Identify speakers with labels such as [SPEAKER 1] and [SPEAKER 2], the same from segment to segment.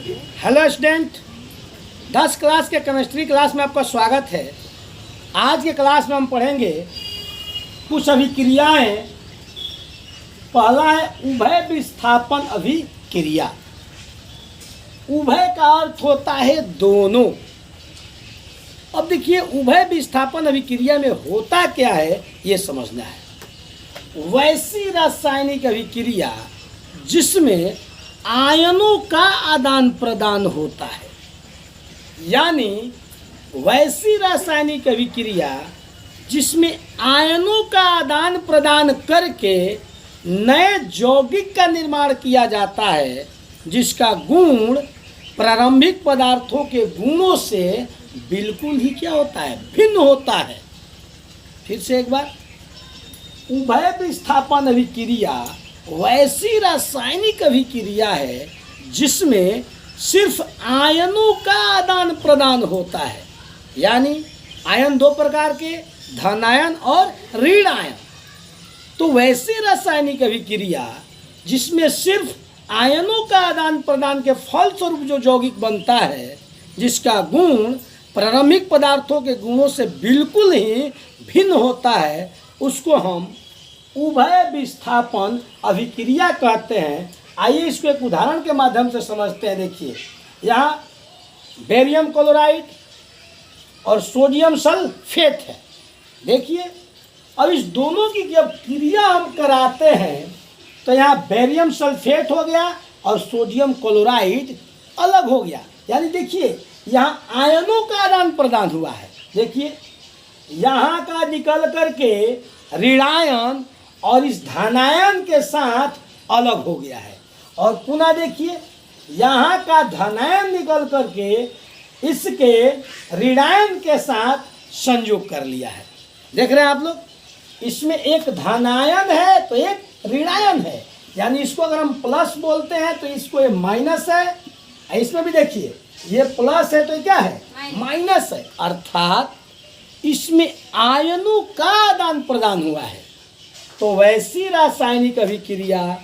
[SPEAKER 1] Hello student, 10 class के chemistry class में आपका स्वागत है। आज के क्लास में हम पढ़ेंगे कुछ अभिक्रियाएं। पहला है उभय विस्थापन अभिक्रिया। उभय का अर्थ होता है दोनों। अब देखिए, उभय विस्थापन अभिक्रिया में होता क्या है ये समझना है। वैसी रासायनिक अभिक्रिया जिसमें आयनों का आदान प्रदान होता है, यानी वैसी रासायनिक अभिक्रिया जिसमें आयनों का आदान प्रदान करके नए यौगिक का निर्माण किया जाता है, जिसका गुण प्रारंभिक पदार्थों के गुणों से बिल्कुल ही क्या होता है, भिन्न होता है। फिर से एक बार, उभय विस्थापन अभिक्रिया वैसी रासायनिक अभिक्रिया है जिसमें सिर्फ आयनों का आदान प्रदान होता है, यानी आयन दो प्रकार के, धनायन और ऋण आयन। तो वैसी रासायनिक अभिक्रिया जिसमें सिर्फ आयनों का आदान प्रदान के फलस्वरूप जो यौगिक बनता है, जिसका गुण प्रारंभिक पदार्थों के गुणों से बिल्कुल ही भिन्न होता है, उसको हम उभय विस्थापन अभिक्रिया कहते हैं। आइए इसको एक उदाहरण के माध्यम से समझते हैं। देखिए, यहाँ बेरियम क्लोराइड और सोडियम सल्फेट है। देखिए, अब इस दोनों की जब क्रिया हम कराते हैं तो यहाँ बेरियम सल्फेट हो गया और सोडियम क्लोराइड अलग हो गया। यानी देखिए, यहाँ आयनों का आदान प्रदान हुआ है। देखिए, यहाँ का निकल करके ऋणायन और इस धनायन के साथ अलग हो गया है, और पुनः देखिए, यहाँ का धनायन निकल करके इसके ऋणायन के साथ संयोग कर लिया है। देख रहे हैं आप लोग, इसमें एक धनायन है तो एक ऋणायन है, यानी इसको अगर हम प्लस बोलते हैं तो इसको ये माइनस है। इसमें भी देखिए, ये प्लस है तो ये क्या है, माइनस है। अर्थात इसमें आयनों का आदान प्रदान हुआ है। तो वैसी रासायनिक अभिक्रिया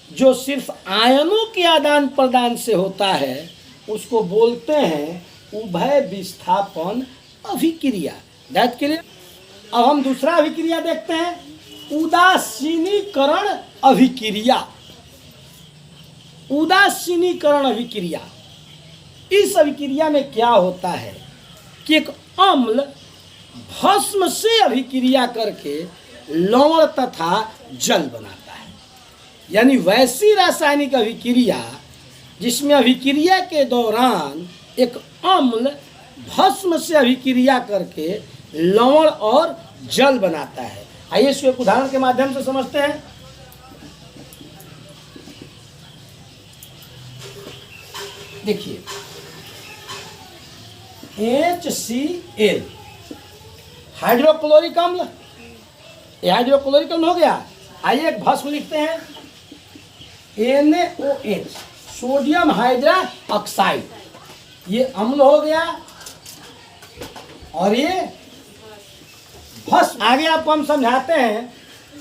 [SPEAKER 1] जो सिर्फ आयनों के आदान प्रदान से होता है, उसको बोलते हैं उभय विस्थापन अभिक्रिया। दैट के लिए अब हम दूसरा अभिक्रिया देखते हैं, उदासीनीकरण अभिक्रिया। उदासीनीकरण अभिक्रिया, इस अभिक्रिया में क्या होता है कि एक अम्ल भस्म से अभिक्रिया करके लवण तथा जल बनाता है। यानी वैसी रासायनिक अभिक्रिया जिसमें अभिक्रिया के दौरान एक अम्ल भस्म से अभिक्रिया करके लवण और जल बनाता है। आइए इसको एक उदाहरण के माध्यम से समझते हैं। देखिए, HCl हाइड्रोक्लोरिक अम्ल, ये हाइड्रोक्लोरिक अम्ल हो गया। आइए एक भस्म लिखते हैं, NaOH सोडियम हाइड्रोक्साइड, ये अम्ल हो गया और ये भस्म। आगे आपको हम समझाते हैं,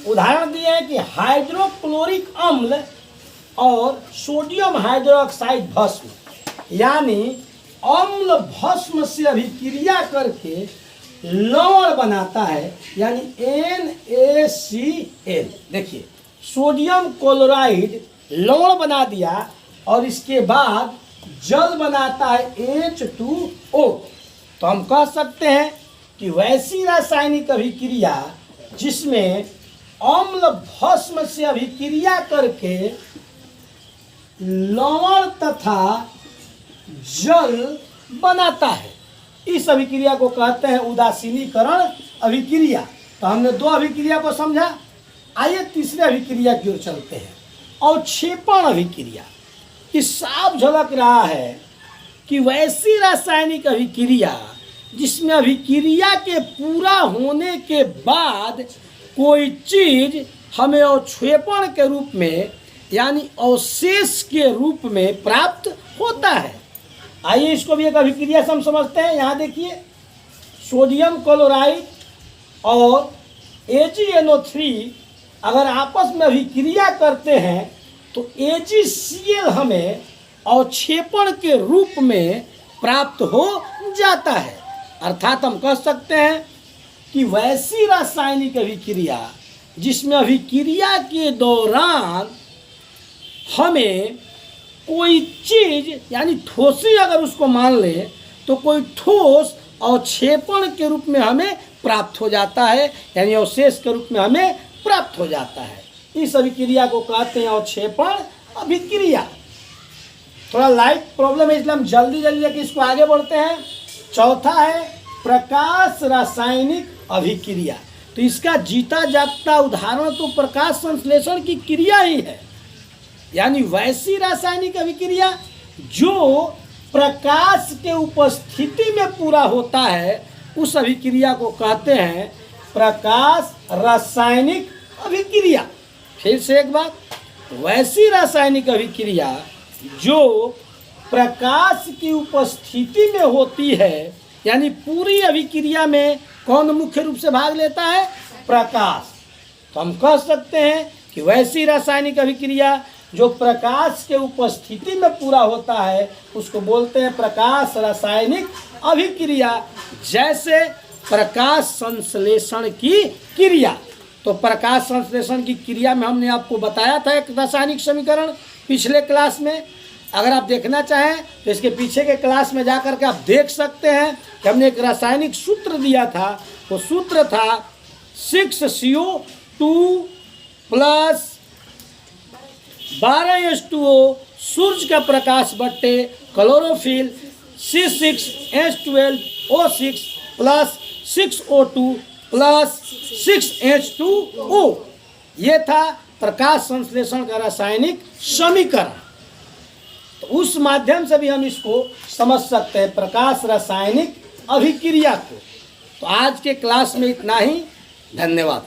[SPEAKER 1] उदाहरण दिए हैं कि हाइड्रोक्लोरिक अम्ल और सोडियम हाइड्रोक्साइड भस्म, यानी अम्ल भस्म से अभिक्रिया करके लवण बनाता है, यानी NaCl। देखिए, सोडियम क्लोराइड लवण बना दिया और इसके बाद जल बनाता है H2O। तो हम कह सकते हैं कि वैसी रासायनिक अभिक्रिया जिसमें अम्ल भस्म से अभिक्रिया करके लवण तथा जल बनाता है, इस अभिक्रिया को कहते हैं उदासीनीकरण अभिक्रिया। तो हमने दो अभिक्रिया को समझा। आइए तीसरे अभिक्रिया की ओर चलते हैं, अवक्षेपण अभिक्रिया। इस साफ झलक रहा है कि वैसी रासायनिक अभिक्रिया जिसमें अभिक्रिया के पूरा होने के बाद कोई चीज हमें अवक्षेपण के रूप में, यानी अवशेष के रूप में प्राप्त होता है। आइए इसको भी एक अभिक्रिया से हम समझते हैं। यहाँ देखिए, सोडियम क्लोराइड और AgNO3 अगर आपस में अभिक्रिया करते हैं तो AgCl हमें अवक्षेपण के रूप में प्राप्त हो जाता है। अर्थात हम कह सकते हैं कि वैसी रासायनिक अभिक्रिया जिसमें अभिक्रिया के दौरान हमें कोई चीज़ यानी ठोसी अगर उसको मान लें तो कोई ठोस अवक्षेपण के रूप में हमें प्राप्त हो जाता है, यानी अवशेष के रूप में हमें प्राप्त हो जाता है। इस अभिक्रिया को कहते हैं अवक्षेपण अभिक्रिया। थोड़ा लाइट प्रॉब्लम है इसलिए हम जल्दी लेके इसको आगे बढ़ते हैं। चौथा है प्रकाश रासायनिक अभिक्रिया। तो इसका जीता जागता उदाहरण तो प्रकाश संश्लेषण की क्रिया ही है, यानी वैसी रासायनिक अभिक्रिया जो प्रकाश के उपस्थिति में पूरा होता है, उस अभिक्रिया को कहते हैं प्रकाश रासायनिक अभिक्रिया। फिर से एक बात, वैसी रासायनिक अभिक्रिया जो प्रकाश की उपस्थिति में होती है, यानी पूरी अभिक्रिया में कौन मुख्य रूप से भाग लेता है? प्रकाश। तो हम कह सकते हैं कि वैसी रासायनिक अभिक्रिया जो प्रकाश के उपस्थिति में पूरा होता है उसको बोलते हैं प्रकाश रासायनिक अभिक्रिया। जैसे प्रकाश संश्लेषण की क्रिया। तो प्रकाश संश्लेषण की क्रिया में हमने आपको बताया था एक रासायनिक समीकरण पिछले क्लास में। अगर आप देखना चाहें तो इसके पीछे के क्लास में जा कर के आप देख सकते हैं कि हमने एक रासायनिक सूत्र दिया था। वो सूत्र था 6CO2 प्लस 12H2O सूर्य का प्रकाश बट्टे chlorophyll C6H12O6 plus 6O2 plus 6H2O। ये था प्रकाश संश्लेषण का रासायनिक समीकरण। तो उस माध्यम से भी हम इसको समझ सकते हैं प्रकाश रासायनिक अभिक्रिया को। तो आज के क्लास में इतना ही। धन्यवाद।